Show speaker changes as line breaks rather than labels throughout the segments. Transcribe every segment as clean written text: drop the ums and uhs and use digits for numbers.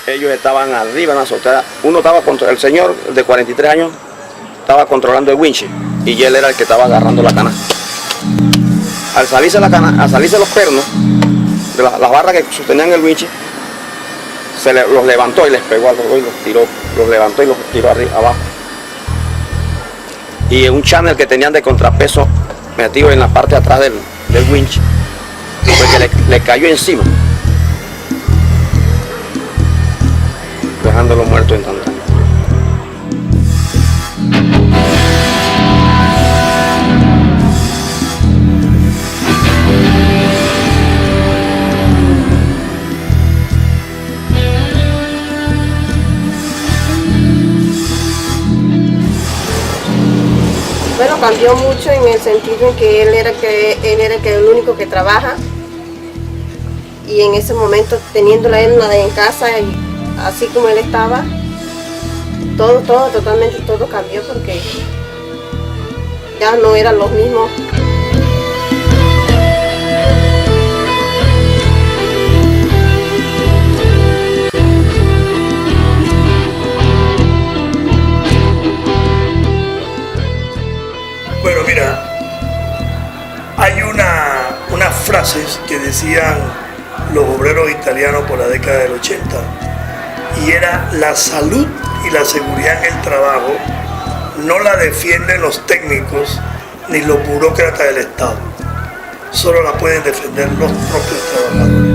Ellos estaban arriba en la azotea. Uno estaba el señor de 43 años estaba controlando el winch y él era el que estaba agarrando la cana. Al salirse los pernos de las barras que sostenían el winch, los levantó y les pegó a los dos y los levantó y los tiró abajo. Y un channel que tenían de contrapeso metido en la parte de atrás del winch, porque le cayó encima, dejándolo muerto instantáneo.
Bueno, cambió mucho en el sentido en que él era el único que trabaja, y en ese momento teniéndola él en casa y así como él estaba, totalmente todo cambió porque ya no eran los mismos.
Bueno, mira, hay unas frases que decían los obreros italianos por la década del 80, y era: la salud y la seguridad en el trabajo no la defienden los técnicos ni los burócratas del Estado, solo la pueden defender los propios trabajadores.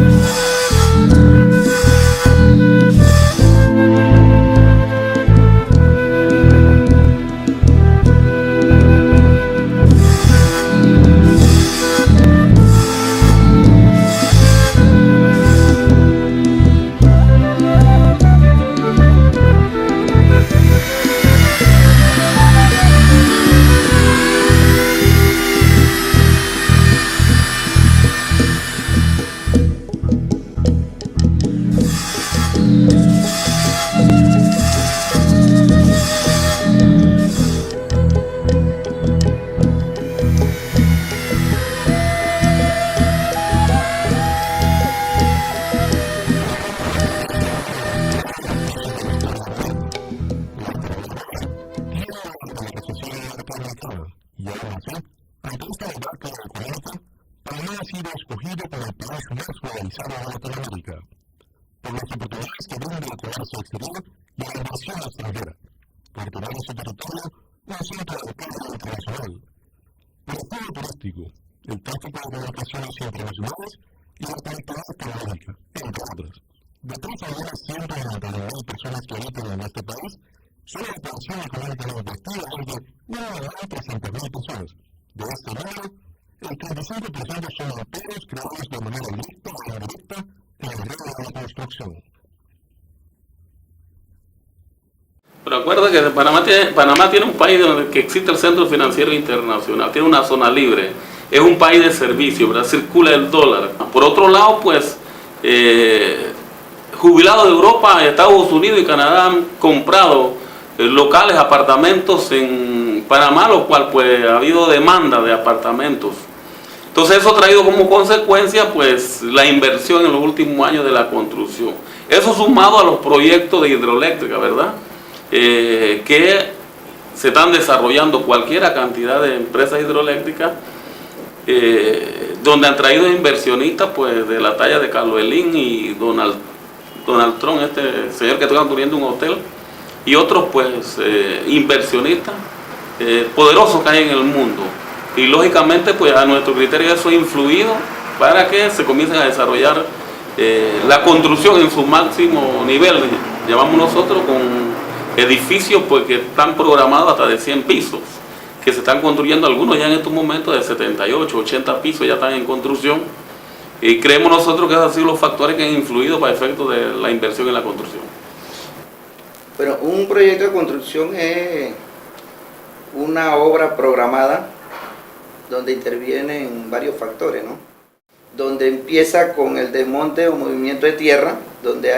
Y aún así, ante esta debacle económica, Panamá ha sido escogido como el país más globalizado de Latinoamérica, por las oportunidades que brinda el comercio exterior y la inversión extranjera, por tener en su territorio un centro de carga internacional, el apoyo turístico, el tráfico de comunicaciones internacionales y la conectividad tecnológica, entre otras. De 3.199.000 personas que habitan en este país, solo la población económicamente activa es de 1.300.000 personas. De este número, el 35% son empleos creados de manera directa o indirecta en el ramo de la construcción.
Pero acuerda que Panamá tiene un país donde que existe el Centro Financiero Internacional, tiene una zona libre, es un país de servicio, ¿verdad? Circula el dólar. Por otro lado, pues, jubilados de Europa, Estados Unidos y Canadá han comprado locales, apartamentos en Panamá, lo cual pues ha habido demanda de apartamentos. Entonces eso ha traído como consecuencia pues la inversión en los últimos años de la construcción. Eso sumado a los proyectos de hidroeléctrica, ¿verdad? Que se están desarrollando cualquier cantidad de empresas hidroeléctricas, donde han traído inversionistas pues de la talla de Carlos Slim y Donald Trump, este señor que está construyendo un hotel, y otros pues inversionistas poderosos que hay en el mundo. Y lógicamente pues a nuestro criterio eso ha influido para que se comiencen a desarrollar la construcción en su máximo nivel, llamamos nosotros, con edificios pues que están programados hasta de 100 pisos, que se están construyendo, algunos ya en estos momentos de 78, 80 pisos ya están en construcción, y creemos nosotros que esos han sido los factores que han influido para efectos de la inversión en la construcción.
Bueno, un proyecto de construcción es una obra programada donde intervienen varios factores, ¿no? Donde empieza con el desmonte o movimiento de tierra, donde hay